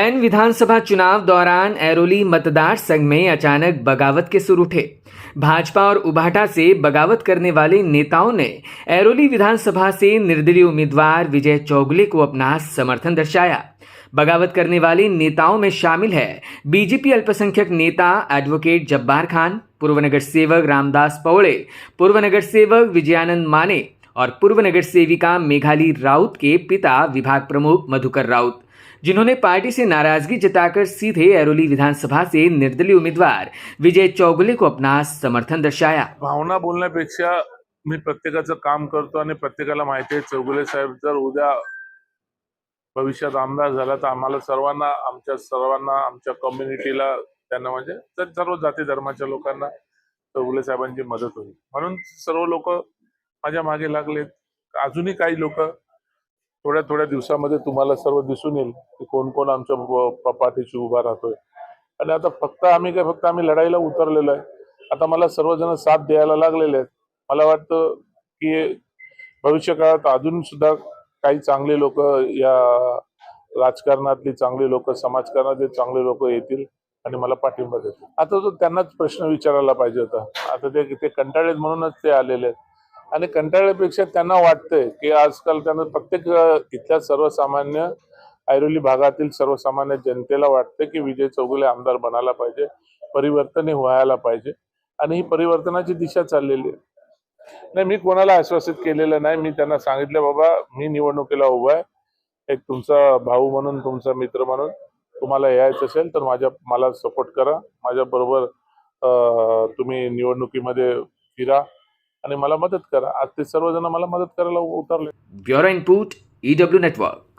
N विधानसभा चुनाव दौरान ऐरोली मतदार संघ में अचानक बगावत के सुर उठे। भाजपा और उभाटा से बगावत करने वाले नेताओं ने ऐरोली विधानसभा से निर्दलीय उम्मीदवार विजय चौगुले को अपना समर्थन दर्शाया। बगावत करने वाले नेताओं में शामिल है बीजेपी अल्पसंख्यक नेता एडवोकेट जब्बार खान, पूर्व नगर सेवक रामदास पौड़े, पूर्व नगर सेवक विजयानंद माने और पूर्व नगर सेविका मेघाली राउत के पिता विभाग प्रमुख मधुकर राउत, जिन्होंने पार्टी से नाराजगी जताकर सीधे ऐरोली विधानसभा से निर्दलीय उम्मीदवार विजय चौगुले को अपना समर्थन दर्शाया। भावना बोलण्यापेक्षा मी प्रत्येकाचं काम करतो आणि प्रत्येकाला माहिती आहे चौगुले साहेब जर उद्या भविष्यात आमदार झाला तर आम्हाला सर्वांना आमच्या कम्युनिटीला त्यांना म्हणजे सर्व जाती धर्माच्या लोकांना चौगुले साहेबांची मदत होईल म्हणून सर्व लोक माझ्या मागे लागलेत। अजूनही काही लोक थोड्या दिवसामध्ये तुम्हाला सर्व दिसून येईल की कोण कोण आमच्या पाठीशी उभा राहतोय। आणि आता फक्त आम्ही लढाईला उतरलेलो आहे। आता मला सर्वजण साथ द्यायला लागलेले आहेत। मला वाटतं की भविष्य काळात अजून सुद्धा काही चांगले लोक या राजकारणातली चांगले लोक समाजकारणातले चांगले लोक येतील आणि मला पाठिंबा देतील। आता तो त्यांनाच प्रश्न विचारायला पाहिजे होता। आता ते कंटाळलेत म्हणूनच ते आलेले आहेत आणि कंटाळल्यापेक्षा त्यांना वाटतंय की आजकाल त्यांना प्रत्येक इथल्या सर्वसामान्य ऐरोली भागातील सर्वसामान्य जनतेला वाटतं की विजय चौगुले आमदार बनायला पाहिजे, परिवर्तन व्हायला पाहिजे आणि ही परिवर्तनाची दिशा चाललेली आहे। नाही, मी कोणाला आश्वासित केलेलं नाही। मी त्यांना सांगितलं बाबा मी निवडणुकीला उभा आहे, एक तुमचा भाऊ म्हणून तुमचा मित्र म्हणून तुम्हाला यायचं असेल तर मला सपोर्ट करा, माझ्या बरोबर तुम्ही निवडणुकीमध्ये फिरा आणि मला मदत करा। आज ते सर्वजण मला मदत करायला उतरले। Bureau input EW network.